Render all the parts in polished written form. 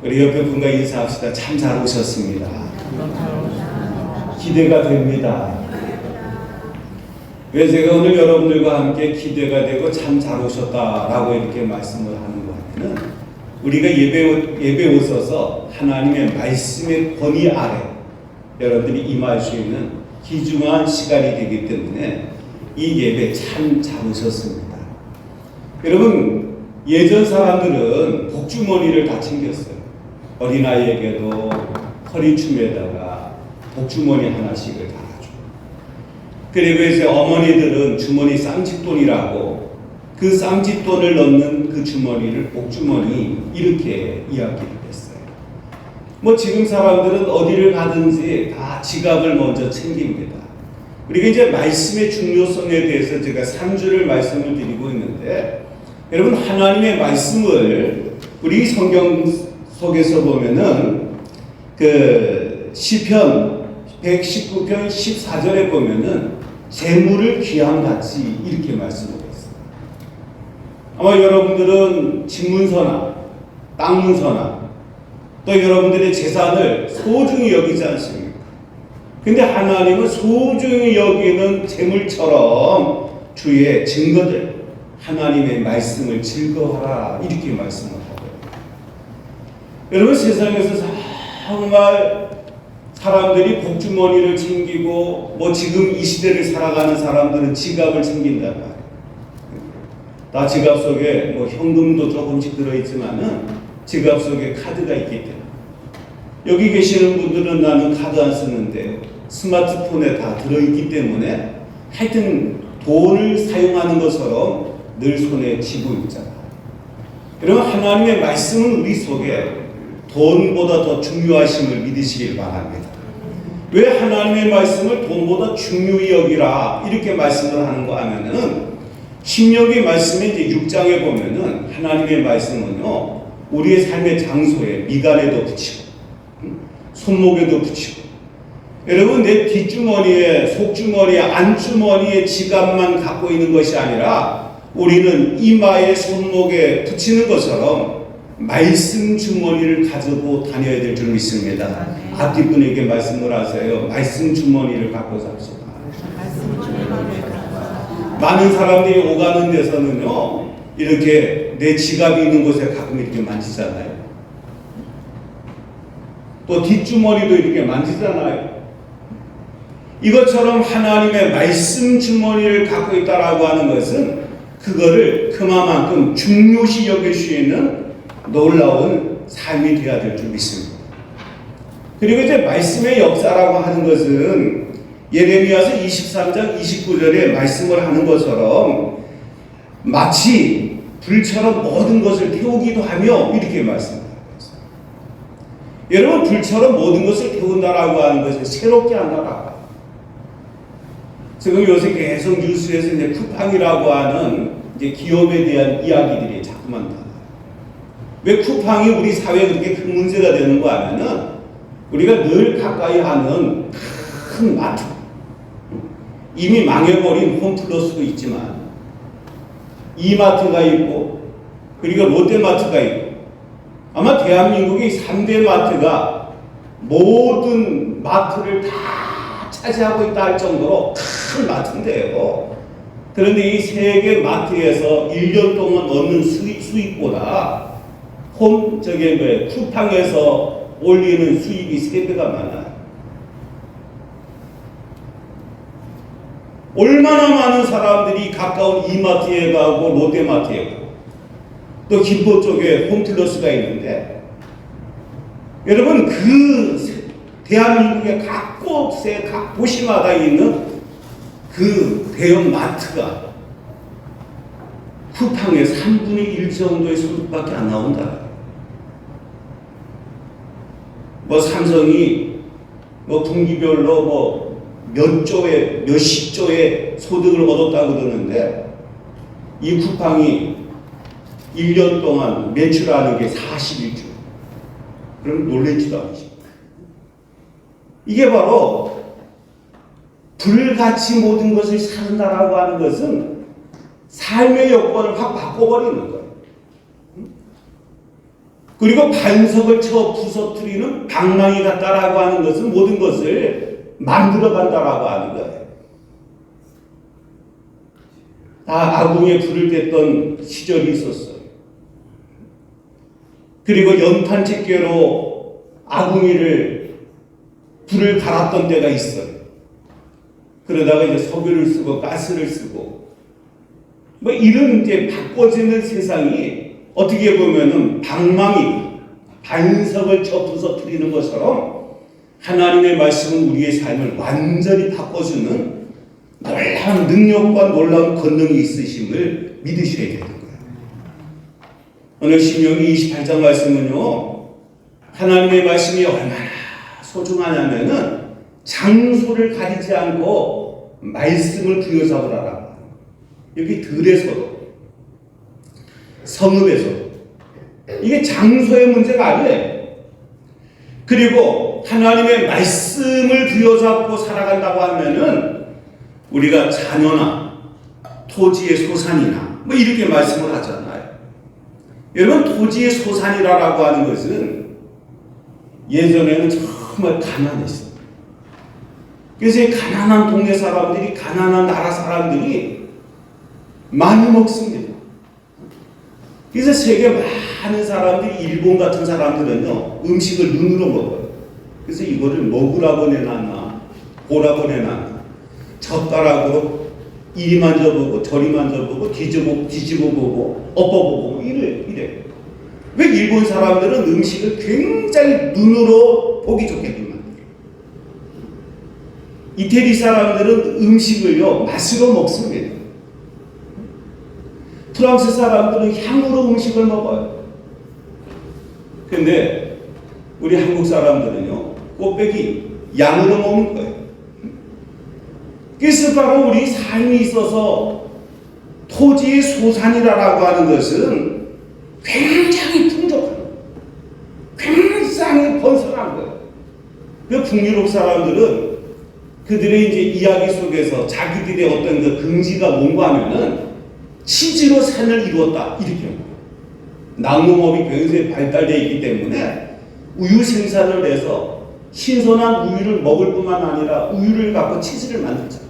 우리 옆에 분과 인사합시다. 참 잘 오셨습니다. 기대가 됩니다. 왜 제가 오늘 여러분들과 함께 기대가 되고 참 잘 오셨다라고 이렇게 말씀을 하는 것 같아는 우리가 예배 오셔서 하나님의 말씀의 권위 아래 여러분들이 임할 수 있는 귀중한 시간이 되기 때문에 이 예배 참 잘 오셨습니다. 여러분, 예전 사람들은 복주머니를 다 챙겼어요. 어린아이에게도 허리춤에다가 복주머니 하나씩을 달아줘. 그리고 이제 어머니들은 주머니 쌈짓돈이라고 그 쌈짓돈을 넣는 그 주머니를 복주머니 이렇게 이야기를 했어요. 뭐 지금 사람들은 어디를 가든지 다 지갑을 먼저 챙깁니다. 우리가 이제 말씀의 중요성에 대해서 제가 3주를 말씀을 드리고 있는데 여러분, 하나님의 말씀을 우리 성경 속에서 보면은 그 시편 119편 14절에 보면은 재물을 귀함같이 이렇게 말씀을 했어요. 아마 여러분들은 집문서나 땅문서나 또 여러분들의 재산을 소중히 여기지 않습니까? 근데 하나님은 소중히 여기는 재물처럼 주의 증거들, 하나님의 말씀을 즐거워하라 이렇게 말씀을 하고요. 여러분, 세상에서 정말 사람들이 복주머니를 챙기고 뭐 지금 이 시대를 살아가는 사람들은 지갑을 챙긴단 말이에요. 다 지갑 속에 뭐 현금도 조금씩 들어있지만은 지갑 속에 카드가 있기 때문에 여기 계시는 분들은 나는 카드 안 쓰는데 스마트폰에 다 들어있기 때문에 하여튼 돈을 사용하는 것처럼 늘 손에 쥐고 있잖아. 여러분, 하나님의 말씀은 우리 속에 돈보다 더 중요하심을 믿으시길 바랍니다. 왜 하나님의 말씀을 돈보다 중요히 여기라 이렇게 말씀을 하는가 하면은 신명기 말씀에 이제 6장에 보면은 하나님의 말씀은요 우리의 삶의 장소에 미간에도 붙이고 손목에도 붙이고 여러분, 내 뒷주머니에 속주머니에 안주머니에 지갑만 갖고 있는 것이 아니라 우리는 이마에 손목에 붙이는 것처럼 말씀 주머니를 가지고 다녀야 될 줄 믿습니다. 앞뒤 분에게 말씀을 하세요. 말씀 주머니를 갖고 삽시다. 많은 사람들이 오가는 데서는요 이렇게 내 지갑이 있는 곳에 가끔 이렇게 만지잖아요. 또 뒷주머니도 이렇게 만지잖아요. 이것처럼 하나님의 말씀 주머니를 갖고 있다라고 하는 것은 그거를 그만큼 중요시 여길 수 있는 놀라운 삶이 되어야 될 줄 믿습니다. 그리고 이제 말씀의 역사라고 하는 것은 예레미야서 23장 29절에 말씀을 하는 것처럼 마치 불처럼 모든 것을 태우기도 하며 이렇게 말씀합니다. 여러분, 불처럼 모든 것을 태운다라고 하는 것은 새롭게 한다라고. 지금 요새 계속 뉴스에서 이제 쿠팡이라고 하는 이제 기업에 대한 이야기들이 자꾸만 나와요. 왜 쿠팡이 우리 사회에 그렇게 큰 문제가 되는 거 하면은 우리가 늘 가까이 하는 큰 마트, 이미 망해버린 홈플러스도 있지만 이마트가 있고 그리고 롯데마트가 있고 아마 대한민국의 3대 마트가 모든 마트를 다 차지하고 있다 할 정도로 큰 마트인데요. 그런데 이 세 개 마트에서 1년 동안 얻는 수익보다 쿠팡에서 올리는 수익이 3배가 많아요. 얼마나 많은 사람들이 가까운 이마트에 가고 롯데마트에 가고 또 김포 쪽에 홈플러스가 있는데 여러분, 그 대한민국의 각 곳에 각 도시마다 있는 그 대형 마트가 쿠팡의 3분의 1 정도의 소득밖에 안 나온다. 뭐 삼성이 뭐 분기별로 뭐 몇 조의 몇십 조의 소득을 얻었다고 그러는데 이 쿠팡이 1년 동안 매출하는 게 41조. 그럼 놀라지도 않으십니까? 이게 바로 불같이 모든 것을 산다라고 하는 것은 삶의 여건을 확 바꿔버리는 거예요. 그리고 반석을 쳐 부서뜨리는 방망이 같다라고 하는 것은 모든 것을 만들어간다라고 하는 거예요. 다 아궁이에 불을 뗐던 시절이 있었어요. 그리고 연탄 집게로 아궁이를 불을 갈았던 때가 있어요. 그러다가 이제 석유를 쓰고 가스를 쓰고 뭐 이런 이제 바꿔지는 세상이 어떻게 보면은 방망이 반석을 쳐 부서뜨리는 것처럼 하나님의 말씀은 우리의 삶을 완전히 바꿔주는 놀라운 능력과 놀라운 권능이 있으심을 믿으셔야 되는 거예요. 오늘 신명기 28장 말씀은요, 하나님의 말씀이 얼마나 소중하냐면은 장소를 가리지 않고 말씀을 부여잡으라라. 여기 들에서도 성읍에서도 이게 장소의 문제가 아니에요. 그리고 하나님의 말씀을 부여잡고 살아간다고 하면은 우리가 자녀나 토지의 소산이나 뭐 이렇게 말씀을 하잖아요. 여러분, 토지의 소산이라고 하는 것은 예전에는 정말 가난했어요. 그래서 이 가난한 동네 사람들이, 가난한 나라 사람들이 많이 먹습니다. 그래서 세계 많은 사람들이, 일본 같은 사람들은요, 음식을 눈으로 먹어요. 그래서 이거를 먹으라고 내놨나, 보라고 내놨나, 젓가락으로 이리 만져보고, 저리 만져보고, 뒤집어보고, 엎어보고, 이래. 왜 일본 사람들은 음식을 굉장히 눈으로 보기 좋게 만들어요? 이태리 사람들은 음식을요, 맛으로 먹습니다. 프랑스 사람들은 향으로 음식을 먹어요. 근데 우리 한국 사람들은요, 곱빼기 양으로 먹는 거예요. 그래서 바로 우리 삶이 있어서 토지의 소산이라고 하는 것은 굉장히 풍족한 거예요. 굉장히 번성한 거예요. 그 북유럽 사람들은 그들의 이제 이야기 속에서 자기들의 어떤 그 긍지가 뭔가 하면은 치즈로 산을 이루었다, 이렇게 합니다. 낙농업이 굉장히 발달되어 있기 때문에 우유 생산을 해서 신선한 우유를 먹을 뿐만 아니라 우유를 갖고 치즈를 만들잖아요.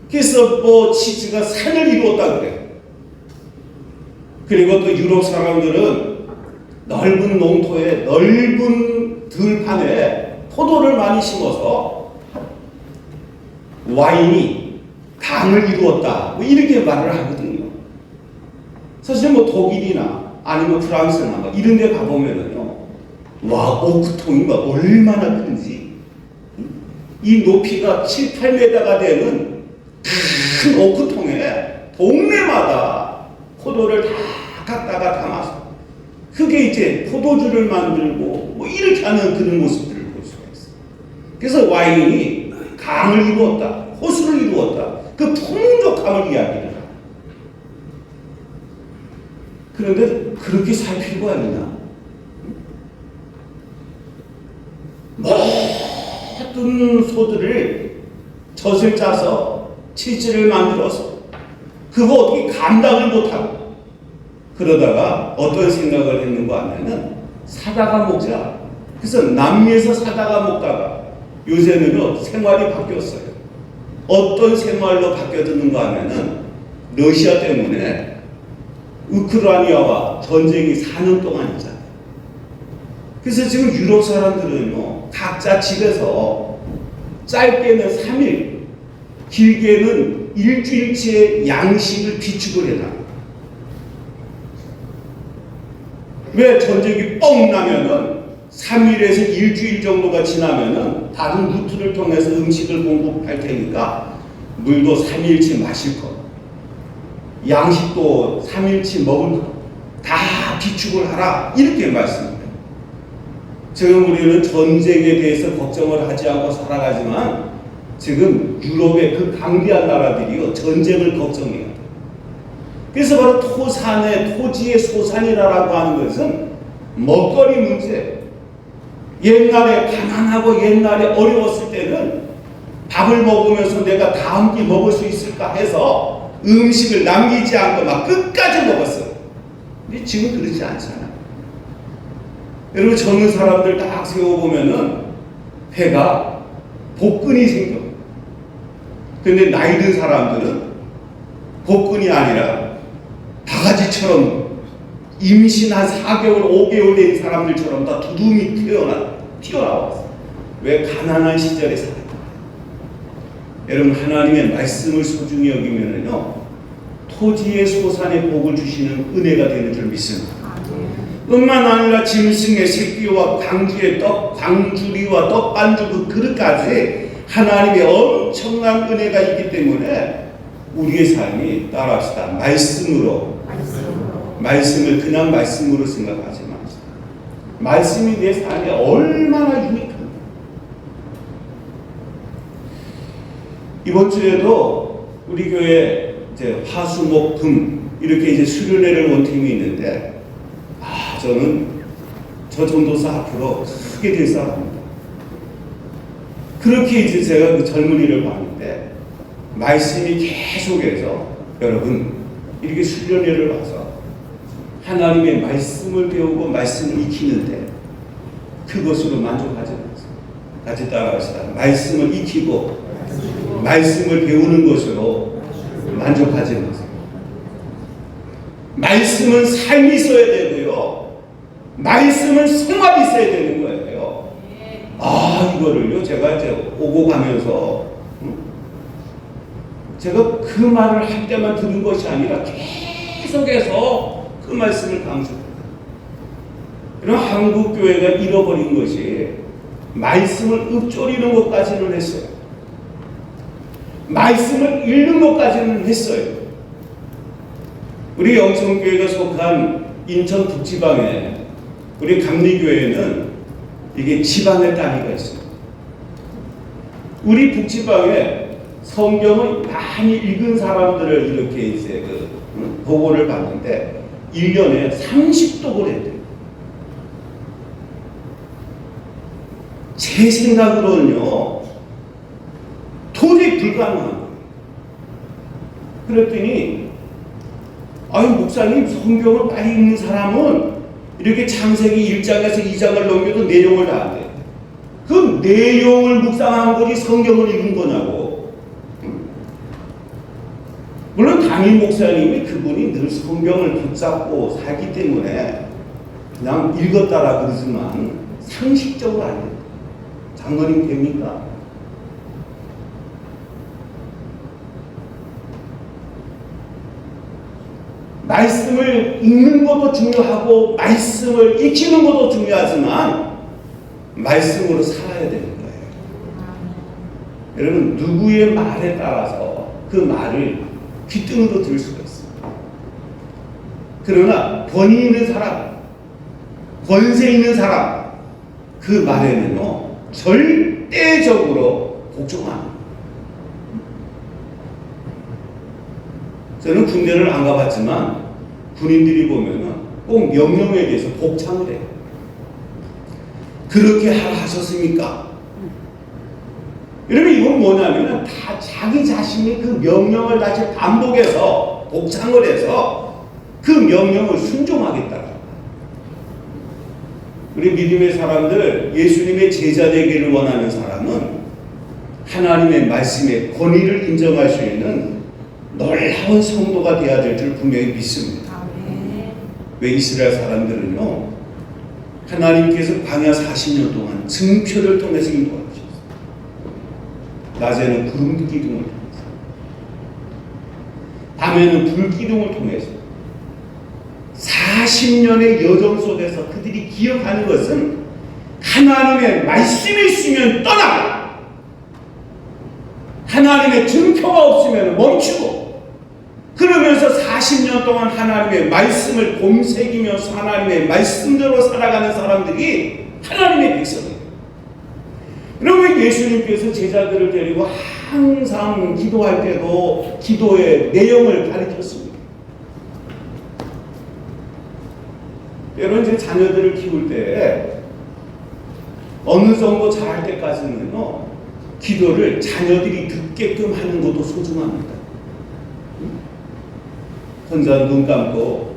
그래서 뭐 치즈가 산을 이루었다 그래요. 그리고 또 유럽 사람들은 넓은 농토에, 넓은 들판에 포도를 많이 심어서 와인이 강을 이루었다, 뭐 이렇게 말을 하거든요. 사실 뭐 독일이나 아니면 프랑스나 뭐 이런 데 가보면은요, 와, 오크통이 막 얼마나 큰지, 이 높이가 7, 8m가 되는 큰 오크통에 동네마다 포도를 다 갖다가 담아서 그게 이제 포도주를 만들고 뭐 이렇게 하는 그런 모습들을 볼 수가 있어요. 그래서 와인이 강을 이루었다, 호수를 이루었다, 그 풍족함을 이야기를 합니다. 그런데 그렇게 살 필요가 있나? 모든 소들을 젖을 짜서 치즈를 만들어서 그거 어떻게 감당을 못하고 그러다가 어떤 생각을 했는가 하면은 사다가 먹자. 그래서 남미에서 사다가 먹다가 요새는 생활이 바뀌었어요. 어떤 생활로 바뀌어졌는가 하면은 러시아 때문에 우크라이나와 전쟁이 4년 동안 있잖아요. 그래서 지금 유럽 사람들은요, 각자 집에서 짧게는 3일, 길게는 일주일치의 양식을 비축을 해놔요. 왜? 전쟁이 뻥 나면은 3일에서 일주일 정도가 지나면은 다른 루트를 통해서 음식을 공급할 테니까 물도 3일치 마실 것, 양식도 3일치 먹을 것 다 비축을 하라, 이렇게 말씀합니다. 지금 우리는 전쟁에 대해서 걱정을 하지 않고 살아가지만 지금 유럽의 그 강대한 나라들이요, 전쟁을 걱정해요. 그래서 바로 토지의 소산이라고 하는 것은 먹거리 문제. 옛날에 가난하고 옛날에 어려웠을 때는 밥을 먹으면서 내가 다음 끼 먹을 수 있을까 해서 음식을 남기지 않고 막 끝까지 먹었어요. 근데 지금 그러지 않잖아요. 여러분 젊은 사람들 딱 세워보면은 배가 복근이 생겨. 근데 나이 든 사람들은 복근이 아니라 바가지처럼 임신 한 4개월, 5개월 된 사람들처럼 다 두둠이 튀어나왔어. 왜? 가난한 시절에 살았다. 여러분 하나님의 말씀을 소중히 여기면은요 토지의 소산의 복을 주시는 은혜가 되는 줄 믿습니다. 뿐만 아니라 짐승의 새끼와 강주의 떡, 광주리와 떡반주 그 그릇까지 하나님의 엄청난 은혜가 있기 때문에 우리의 삶이 따라합시다. 말씀을 그냥 말씀으로 생각하지 마세요. 말씀이 내 삶에 얼마나 유익한가. 이번 주에도 우리 교회 이제 화수목금 이렇게 이제 수련회를 원팀이 있는데 저는 저 전도사 앞으로 크게 될 사람입니다. 그렇게 이제 제가 그 젊은이를 봤는데 말씀이 계속해서 여러분 이렇게 수련회를 와서 하나님의 말씀을 배우고 말씀을 익히는데 그것으로 만족하지 않습니다. 같이 따라합시다. 말씀을 익히고 말씀을 배우는 것으로 만족하지 마세요. 말씀은 삶이 있어야 되고요. 말씀은 성화가 있어야 되는 거예요. 이거를요 제가 이제 오고 가면서 제가 그 말을 할 때만 들은 것이 아니라 계속해서 그 말씀을 강조합니다. 이런 한국 교회가 잃어버린 것이 말씀을 읊조리는 것까지는 했어요. 말씀을 읽는 것까지는 했어요. 우리 영성교회가 속한 인천 북지방에 우리 감리교회는 이게 지방의 단위가 있어요. 우리 북지방에 성경을 많이 읽은 사람들을 이렇게 이제 보고를 받는데 1년에 30독을 했대요. 제 생각으로는요 도저히 불가능한 거예요. 그랬더니 목사님 성경을 많이 읽는 사람은 이렇게 창세기 1장에서 2장을 넘겨도 내용을 다 안 돼. 그 내용을 묵상한 거지 성경을 읽은 거냐고. 물론 담임 목사님이 그분이 늘 성경을 붙잡고 살기 때문에 그냥 읽었다라 그러지만 상식적으로 안 돼요. 장로님 됩니까? 말씀을 읽는 것도 중요하고 말씀을 익히는 것도 중요하지만 말씀으로 살아야 되는 거예요. 여러분 누구의 말에 따라서 그 말을 귓등으로 들을 수가 있어요. 그러나 권위 있는 사람, 권세 있는 사람 그 말에는요 절대적으로 복종합니다. 저는 군대를 안 가봤지만 군인들이 보면은 꼭 명령에 대해서 복창을 해요. 그렇게 하셨습니까? 여러분 이건 뭐냐면은 다 자기 자신이 그 명령을 다시 반복해서 복창을 해서 그 명령을 순종하겠다. 우리 믿음의 사람들, 예수님의 제자 되기를 원하는 사람은 하나님의 말씀의 권위를 인정할 수 있는 놀라운 성도가 되어야 될 줄 분명히 믿습니다. 왜 이스라엘 사람들은요 하나님께서 광야 40년 동안 증표를 통해서 인도하셨어요. 낮에는 구름 기둥을 통해서, 밤에는 불 기둥을 통해서 40년의 여정 속에서 그들이 기억하는 것은 하나님의 말씀이 있으면 떠나고 하나님의 증표가 없으면 멈추고 그러면서 40년 동안 하나님의 말씀을 곰새기면서 하나님의 말씀대로 살아가는 사람들이 하나님의 백성이에요. 그러면 예수님께서 제자들을 데리고 항상 기도할 때도 기도의 내용을 가르쳤습니다. 여러분 제 자녀들을 키울 때 어느 정도 잘할 때까지는요 기도를 자녀들이 듣게끔 하는 것도 소중합니다. 혼자 눈 감고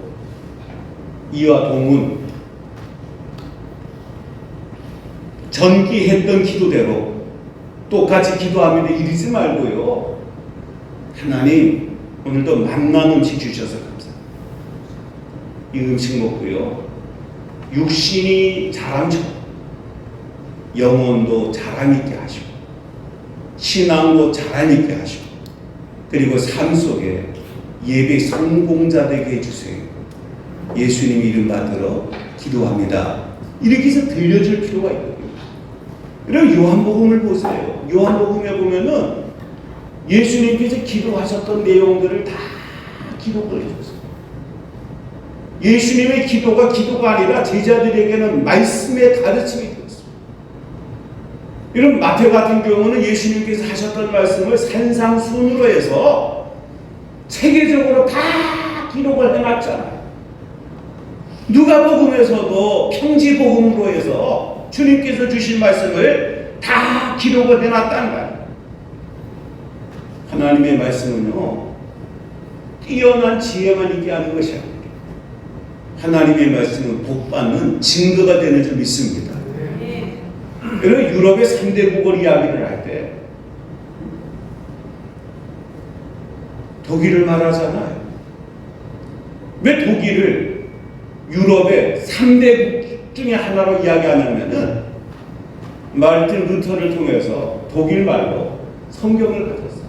이와 동문 전기했던 기도대로 똑같이 기도합니다. 이러지 말고요. 하나님, 오늘도 만난 음식 주셔서 감사합니다. 이 음식 먹고요, 육신이 자랑처럼 영혼도 자랑있게 하시고 신앙도 자랑있게 하시고 그리고 삶 속에 예배 성공자 되게 해주세요. 예수님 이름 받들어 기도합니다. 이렇게 해서 들려줄 필요가 있거든요. 그리고 요한복음을 보세요. 요한복음에 보면은 예수님께서 기도하셨던 내용들을 다 기록을 해줬어요. 예수님의 기도가 아니라 제자들에게는 말씀의 가르침이 되었습니다. 이런 마태 같은 경우는 예수님께서 하셨던 말씀을 산상순으로 해서 체계적으로 다 기록을 해놨잖아요. 누가복음에서도 평지복음으로 해서 주님께서 주신 말씀을 다 기록을 해놨다는 거예요. 하나님의 말씀은요, 뛰어난 지혜만 있게 하는 것이 아닙니다. 하나님의 말씀은 복받는 증거가 되는 줄 믿습니다. 그래서 유럽의 3대 국어 이야기를 할 때 독일을 말하잖아요. 왜 독일을 유럽의 3대 국 중에 하나로 이야기하냐면은 마르틴 루터를 통해서 독일 말로 성경을 가졌어요.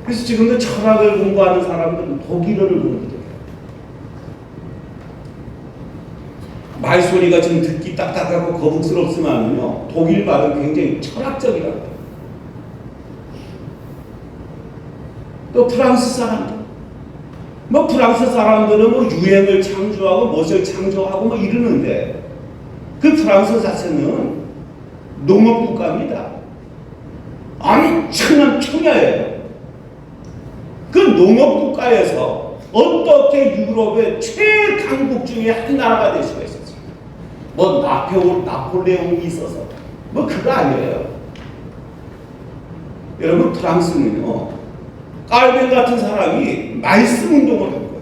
그래서 지금도 철학을 공부하는 사람들은 독일어를 공부해요. 말소리가 좀 듣기 딱딱하고 거북스럽지만요, 독일 말은 굉장히 철학적이라고 해요. 또 프랑스 사람들, 프랑스 사람들은 유행을 창조하고 무엇을 창조하고 이러는데 그 프랑스 자체는 농업 국가입니다. 엄청난 청야예요. 그 농업 국가에서 어떻게 유럽의 최강국 중에 한 나라가 될 수가 있어요? 나폴레옹이 있어서 그거 아니에요. 여러분, 프랑스는요, 깔벤 같은 사람이 말씀 운동을 한 거예요.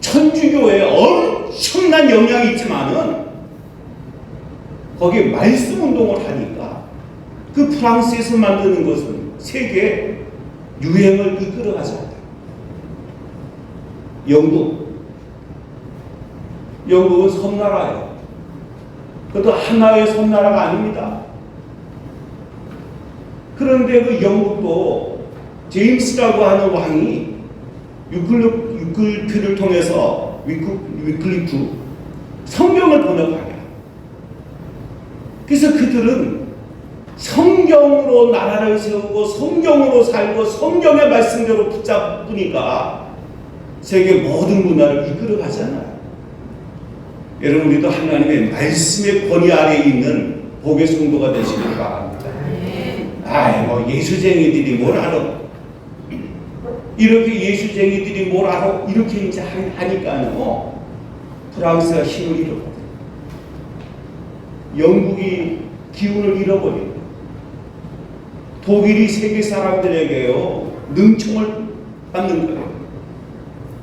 천주교에 엄청난 영향이 있지만은 거기에 말씀 운동을 하니까 그 프랑스에서 만드는 것은 세계 유행을 이끌어가지 않아요. 영국은 섬나라예요. 그것도 하나의 섬나라가 아닙니다. 그런데 그 영국도 제임스라고 하는 왕이 위클리프를 통해서 위클리프 성경을 번역하게. 그래서 그들은 성경으로 나라를 세우고 성경으로 살고 성경의 말씀대로 붙잡으니까 세계 모든 문화를 이끌어가잖아요. 여러분, 우리도 하나님의 말씀의 권위 아래에 있는 복의 성도가 되시길 바랍니다. 예수쟁이들이 뭘 알아? 이렇게 예수쟁이들이 뭘 알아? 이렇게 이제 하니까요, 프랑스가 힘을 잃어버려요. 영국이 기운을 잃어버려요. 독일이 세계 사람들에게요, 능총을 받는 거예요.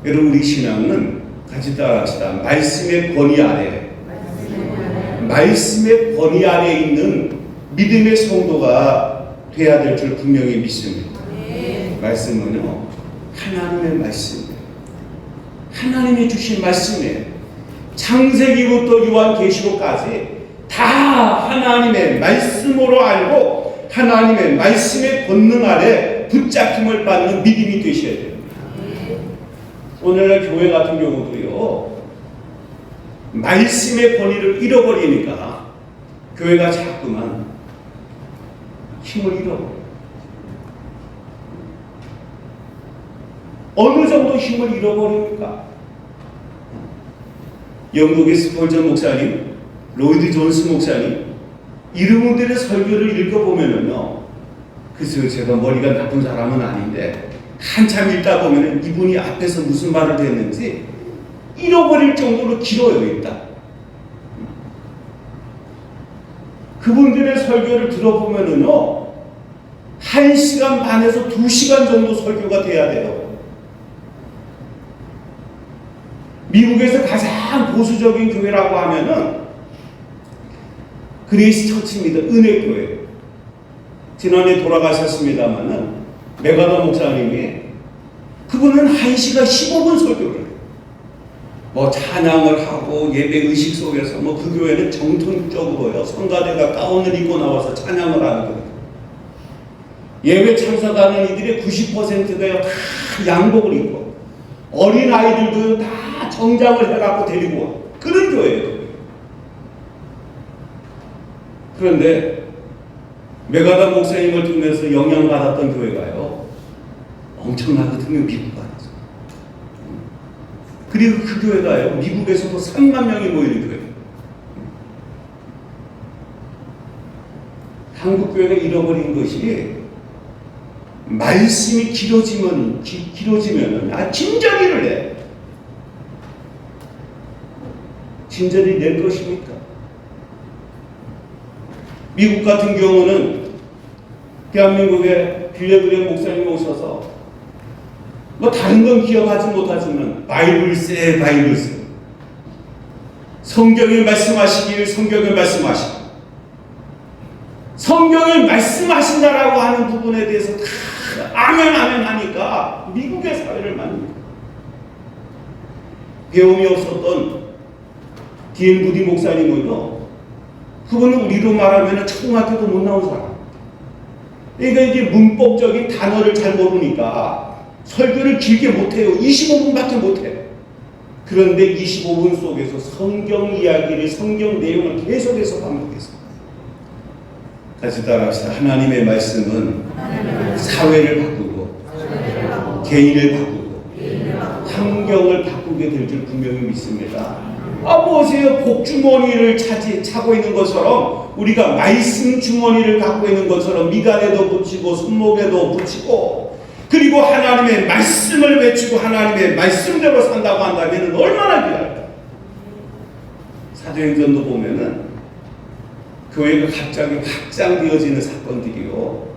여러분, 우리 신앙은 같이 따라합시다. 말씀의 권위 아래, 말씀의 권위 아래에 있는 믿음의 성도가 돼야 될 줄 분명히 믿습니다. 말씀은요, 하나님의 말씀이에요. 하나님이 주신 말씀이에요. 창세기부터 요한계시록까지 다 하나님의 말씀으로 알고 하나님의 말씀의 권능 아래 붙잡힘을 받는 믿음이 되셔야 돼요. 오늘날 교회 같은 경우도요, 말씀의 권위를 잃어버리니까 교회가 자꾸만 힘을 잃어버려요. 어느 정도 힘을 잃어버립니까? 영국의 스펄전 목사님, 로이드 존스 목사님, 이분들의 설교를 읽어보면은요, 글쎄요, 제가 머리가 나쁜 사람은 아닌데 한참 읽다 보면은 이분이 앞에서 무슨 말을 했는지 잃어버릴 정도로 길어요. 일단 그분들의 설교를 들어보면은요, 1시간 반에서 2시간 정도 설교가 돼야 돼요. 미국에서 가장 보수적인 교회라고 하면은 그레이스 처치입니다. 은혜교회. 지난해 돌아가셨습니다마는 메가더 목사님이 그분은 1시간 15분 설교를 해요. 뭐 찬양을 하고 예배 의식 속에서 뭐 그 교회는 정통적으로요. 성가대가 가운을 입고 나와서 찬양을 하는 거예요. 예배 참석하는 이들의 90%가요 다 양복을 입고 어린 아이들도 다 정장을 해갖고 데리고 와. 그런 교회예요. 그런데 메가더 목사님을 통해서 영향받았던 교회가요 엄청나거든요. 미국 안에서. 그리고 그 교회가요 미국에서도 3만 명이 모이는 교회. 한국 교회가 잃어버린 것이 말씀이 길어지면은 진저리를 내. 진저리 낼 것입니까? 미국 같은 경우는 대한민국에 빌레그레 목사님이 오셔서 뭐 다른 건 기억하지 못하지만 바이블세 성경에 말씀하시길 성경에 말씀하시고 성경에 말씀하신다라고 하는 부분에 대해서 다 아멘 하니까 미국의 사회를 만듭니다. 배움이 없었던 D.L. 무디 목사님은요 그분은 우리로 말하면 초등학교도 못 나온 사람. 그러니까 이제 문법적인 단어를 잘 모르니까 설교를 길게 못해요. 25분밖에 못해요. 그런데 25분 속에서 성경 이야기를, 성경 내용을 계속해서 반복했어요. 같이 따라합시다. 하나님의 말씀은 사회를 바꾸고 개인을 바꾸고 환경을 바꾸게 될 줄 분명히 믿습니다. 보세요. 복주머니를 차고 있는 것처럼 우리가 말씀 주머니를 갖고 있는 것처럼 미간에도 붙이고 손목에도 붙이고 그리고 하나님의 말씀을 외치고 하나님의 말씀대로 산다고 한다면 얼마나 귀할까. 사도행전도 보면은 교회가 갑자기 확장되어지는 사건들이요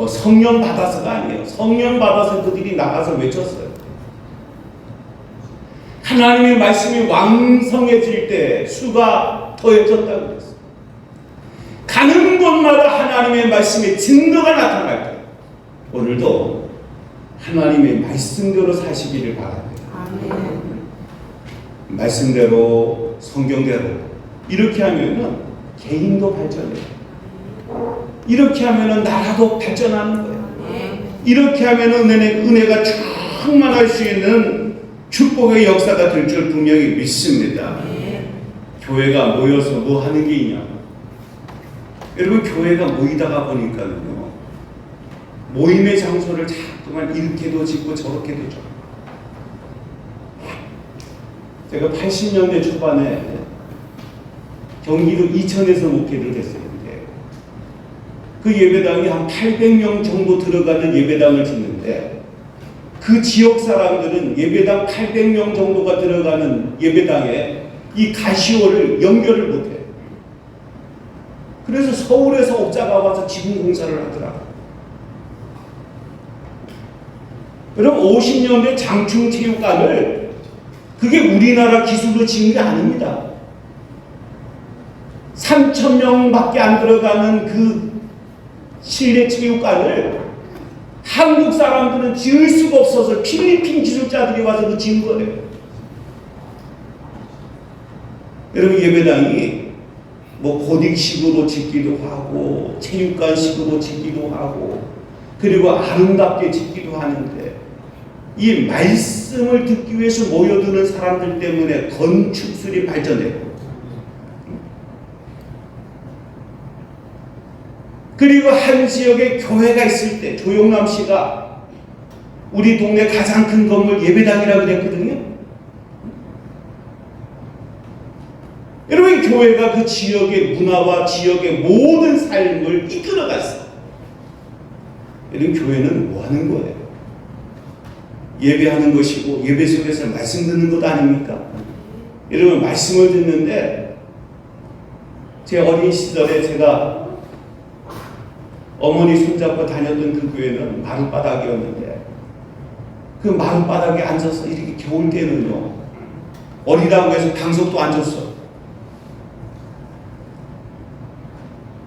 성령 받아서가 아니에요. 성령 받아서 그들이 나가서 외쳤어요. 하나님의 말씀이 왕성해질 때 수가 더해졌다고 그랬어요. 가는 곳마다 하나님의 말씀의 증거가 나타날 때 오늘도 하나님의 말씀대로 사시기를 바랍니다. 아멘. 말씀대로 성경대로 이렇게 하면은 개인도 발전해요. 이렇게 하면은 나라도 발전하는 거예요. 이렇게 하면은 은혜가 충만할 수 있는 축복의 역사가 될 줄 분명히 믿습니다. 교회가 모여서 뭐 하는 게 있냐? 여러분 교회가 모이다가 보니까는요 모임의 장소를 자꾸만 이렇게도 짓고 저렇게도 줘. 제가 80년대 초반에 경기도 이천에서 목회를 했어요. 그 예배당이 한 800명 정도 들어가는 예배당을 짓는데 그 지역 사람들은 예배당 800명 정도가 들어가는 예배당에 이 가시오를 연결을 못해요. 그래서 서울에서 업자가 와서 지붕 공사를 하더라고요. 여러분 50년대 장충체육관을 그게 우리나라 기술로 지은 게 아닙니다. 3,000명밖에 안 들어가는 그 실내 체육관을 한국 사람들은 지을 수가 없어서 필리핀 기술자들이 와서 그 지은 거예요. 여러분 예배당이 뭐 고딕식으로 짓기도 하고 체육관식으로 짓기도 하고 그리고 아름답게 짓기도 하는데 이 말씀을 듣기 위해서 모여드는 사람들 때문에 건축술이 발전되고 그리고 한 지역에 교회가 있을 때 조용남 씨가 우리 동네 가장 큰 건물 예배당이라고 그랬거든요. 여러분 교회가 그 지역의 문화와 지역의 모든 삶을 이끌어갔어요. 여러분 교회는 뭐 하는 거예요? 예배하는 것이고 예배 속에서 말씀 듣는 것 아닙니까? 여러분 말씀을 듣는데 제 어린 시절에 제가 어머니 손잡고 다녔던 그 교회는 마룻바닥이었는데 그 마룻바닥에 앉아서 이렇게 겨울 때는요 어리다고 해서 방석도 안 줬어.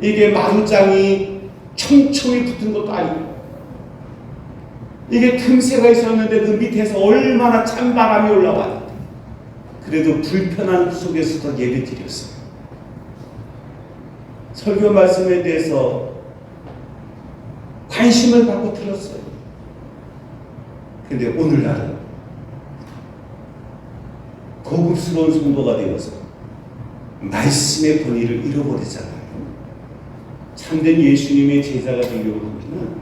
이게 마루장이 촘촘히 붙은 것도 아니고 이게 틈새가 있었는데 그 밑에서 얼마나 찬바람이 올라왔는데 그래도 불편한 속에서도 예배 드렸어요. 설교 말씀에 대해서 관심을 받고 들었어요. 근데 오늘날은 고급스러운 성도가 되어서 말씀의 권위를 잃어버리잖아요. 참된 예수님의 제자가 되려고 하면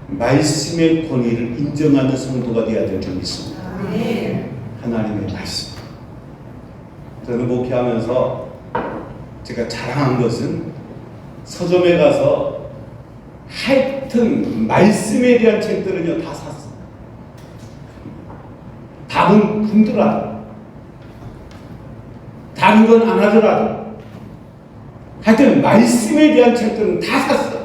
말씀의 권위를 인정하는 성도가 되어야 될 줄 믿습니다. 하나님의 말씀. 저는 목회하면서 제가 자랑한 것은 서점에 가서 하여튼 말씀에 대한 책들은요 다 샀어요. 답은 굶더라도 다른 건 안 하더라도 하여튼 말씀에 대한 책들은 다 샀어요.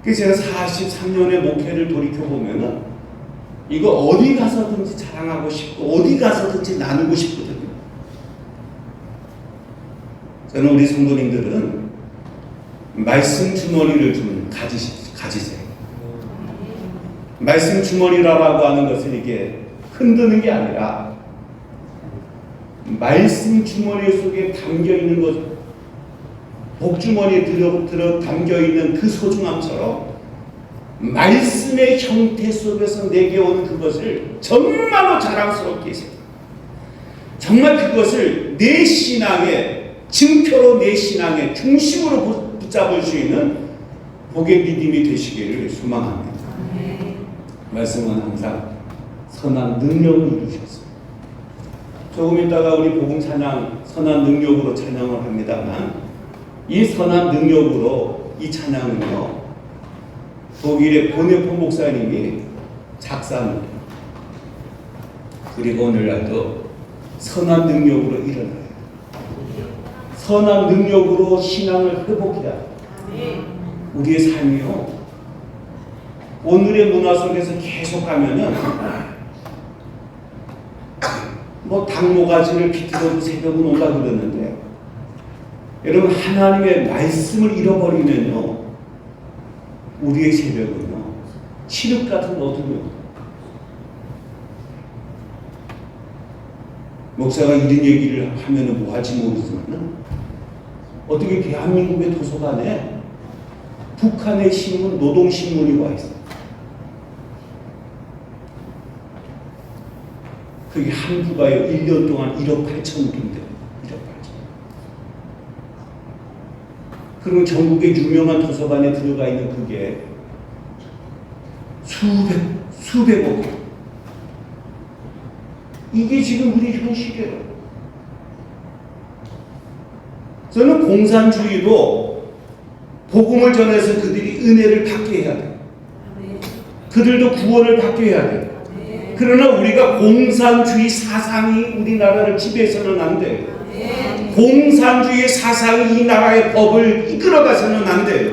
그래서 제가 43년의 목회를 돌이켜보면은 이거 어디 가서든지 자랑하고 싶고 어디 가서든지 나누고 싶거든요. 저는 우리 성도님들은 말씀 주머니를 좀 가지세요. 말씀 주머니라고 하는 것은 이게 흔드는 게 아니라 말씀 주머니 속에 담겨 있는 것, 복주머니에 들어 담겨 있는 그 소중함처럼 말씀의 형태 속에서 내게 오는 그것을 정말로 자랑스럽게 생각. 정말 그것을 내 신앙의 증표로 내 신앙의 중심으로 붙잡을 수 있는 복의 믿음이 되시기를 소망합니다. 말씀은 항상 선한 능력을 이루셨습니다. 조금 있다가 우리 복음 찬양 선한 능력으로 찬양을 합니다만 이 선한 능력으로 이 찬양은요 독일의 보네포 목사님이 작사합니다. 그리고 오늘날도 선한 능력으로 일어나요. 선한 능력으로 신앙을 회복해야 해요. 우리의 삶이요 오늘의 문화 속에서 계속 가면은 뭐 닭모가지를 비틀어도 새벽은 온다 그러는데 여러분 하나님의 말씀을 잃어버리면요 우리의 새벽은요 칠흑 같은 어둠이요. 목사가 이런 얘기를 하면은 뭐 할지 모르지만은 어떻게 대한민국의 도서관에 북한의 신문 노동신문이 와 있어요. 그게 한 부가요 1년 동안 1억 8천 돈대요. 1억 8천. 그러면 전국의 유명한 도서관에 들어가 있는 그게 수백억이에요. 이게 지금 우리 현실이에요. 저는 공산주의도 복음을 전해서 그들이 은혜를 받게 해야 돼요. 그들도 구원을 받게 해야 돼요. 그러나 우리가 공산주의 사상이 우리나라를 지배해서는 안 돼요. 공산주의 사상이 이 나라의 법을 이끌어가서는 안 돼요.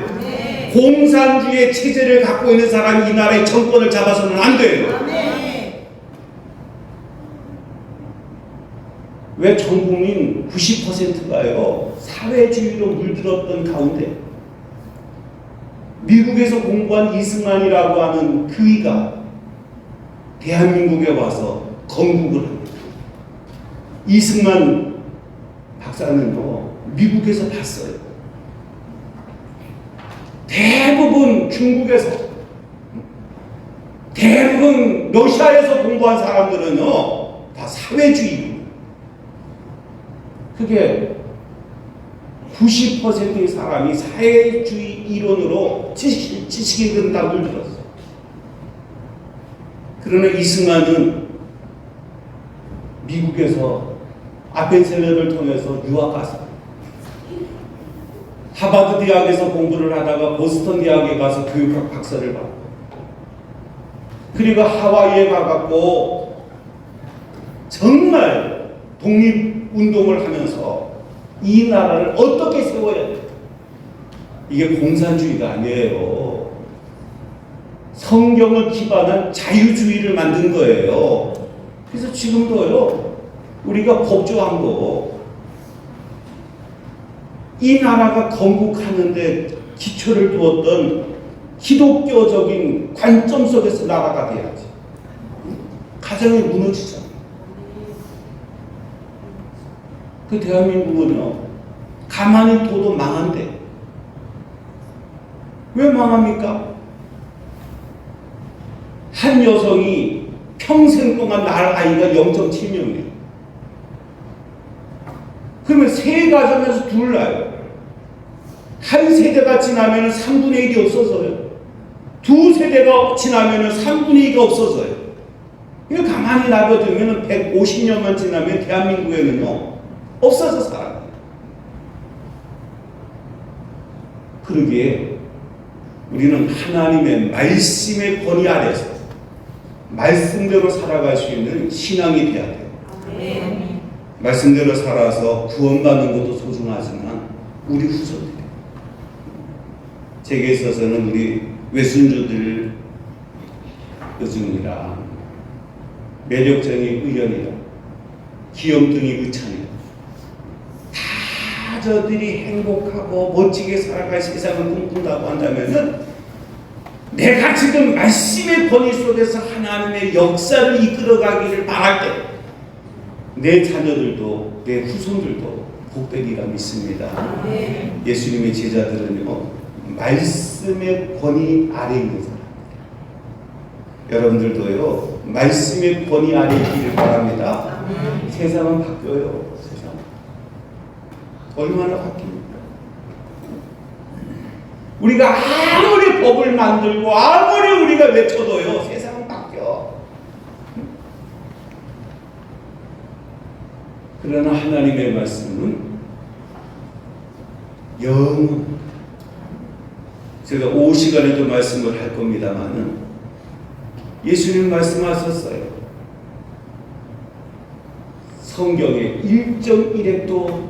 공산주의 체제를 갖고 있는 사람이 이 나라의 정권을 잡아서는 안 돼요. 왜 전 국민 90%가요 사회주의로 물들었던 가운데 미국에서 공부한 이승만이라고 하는 그이가 대한민국에 와서 건국을 합니다. 이승만 박사는요 미국에서 봤어요. 대부분 중국에서 대부분 러시아에서 공부한 사람들은요 다 사회주의. 그게 90%의 사람이 사회주의 이론으로 지식이 된다고 들었어요. 그러나 이승만은 미국에서 아펜셀러를 통해서 유학 갔어요. 하버드 대학에서 공부를 하다가 보스턴 대학에 가서 교육학 박사를 받고 그리고 하와이에 가갖고 정말 독립운동을 하면서 이 나라를 어떻게 세워야 돼? 이게 공산주의가 아니에요. 성경을 기반한 자유주의를 만든 거예요. 그래서 지금도요 우리가 법조항도 이 나라가 건국하는데 기초를 두었던 기독교적인 관점 속에서 나라가 돼야지. 가정이 무너지잖아. 그 대한민국은요, 가만히 둬도 망한대. 왜 망합니까? 한 여성이 평생 동안 낳을 아이가 0.7명이에요. 그러면 세 가정에서 둘 낳아요. 한 세대가 지나면 3분의 1이 없어져요. 두 세대가 지나면 3분의 2가 없어져요. 이거 가만히 놔둬두면 150년만 지나면 대한민국에는요, 없어져 살아요. 그러기에 우리는 하나님의 말씀의 권위 아래서 말씀대로 살아갈 수 있는 신앙이 돼야 돼요. 네. 말씀대로 살아서 구원받는 것도 소중하지만 우리 후손들, 제게 있어서는 우리 외순주들 여중이라, 매력적인 의연이라, 귀염둥이 의찬이라, 다 저들이 행복하고 멋지게 살아갈 세상을 꿈꾼다고 한다면은 내가 지금 말씀의 권위 속에서 하나님의 역사를 이끌어가기를 바랄 때 내 자녀들도 내 후손들도 복되리라 믿습니다. 예수님의 제자들은요, 말씀의 권위 아래 있는 사람. 여러분들도요, 말씀의 권위 아래 있기를 바랍니다. 세상은 바뀌어요. 세상 얼마나 바뀝니까? 우리가 아무리 법을 만들고 아무리 우리가 외쳐도요, 세상은 바뀌어. 그러나 하나님의 말씀은 영원. 제가 오후 시간에도 말씀을 할 겁니다만은 예수님 말씀하셨어요. 성경의 1.1획도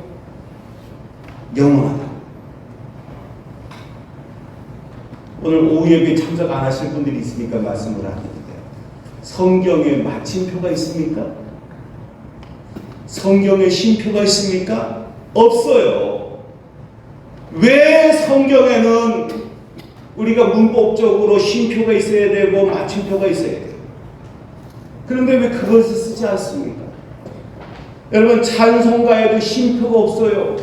영원하다. 오늘 오후 예배 참석 안 하실 분들이 있으니까 말씀을 하는데, 성경에 마침표가 있습니까? 성경에 쉼표가 있습니까? 없어요. 왜 성경에는 우리가 문법적으로 쉼표가 있어야 되고 마침표가 있어야 돼요? 그런데 왜 그것을 쓰지 않습니까? 여러분, 찬송가에도 쉼표가 없어요.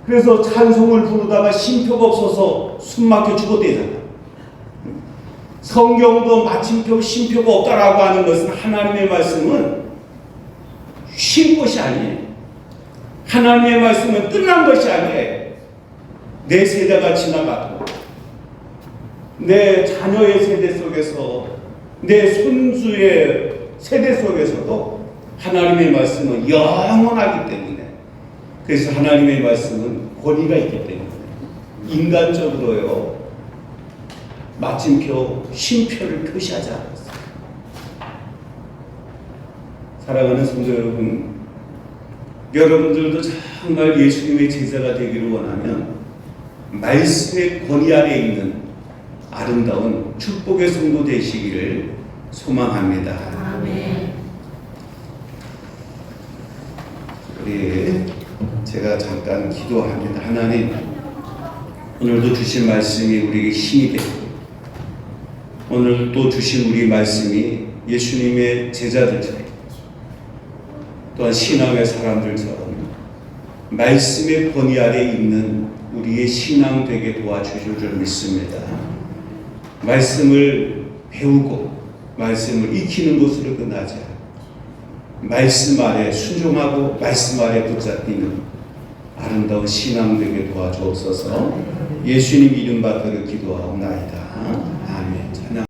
그래서 찬송을 부르다가 쉼표가 없어서 숨 막혀 죽어대잖아요. 성경도 마침표, 쉼표가 없다라고 하는 것은 하나님의 말씀은 쉰 것이 아니에요. 하나님의 말씀은 끝난 것이 아니에요. 내 세대가 지나가도, 내 자녀의 세대 속에서, 내 손주의 세대 속에서도 하나님의 말씀은 영원하기 때문에, 그래서 하나님의 말씀은 권위가 있기 때문에 인간적으로요, 마침표, 쉼표를 표시하지 않았어요. 사랑하는 성도 여러분, 여러분들도 정말 예수님의 제자가 되기를 원하면 말씀의 권위 아래 있는 아름다운 축복의 성도 되시기를 소망합니다. 아멘. 우리 제가 잠깐 기도합니다. 하나님, 오늘도 주신 말씀이 우리에게 힘이 되고, 오늘 또 주신 우리 말씀이 예수님의 제자들처럼, 또한 신앙의 사람들처럼 말씀의 권위 아래 있는 우리의 신앙 되게 도와주실 줄 믿습니다. 말씀을 배우고 말씀을 익히는 것으로 끝나지 않고 말씀 아래 순종하고 말씀 아래 붙잡히는 아름다운 신앙 되게 도와주옵소서. 예수님 이름 받들어 기도하옵나이다.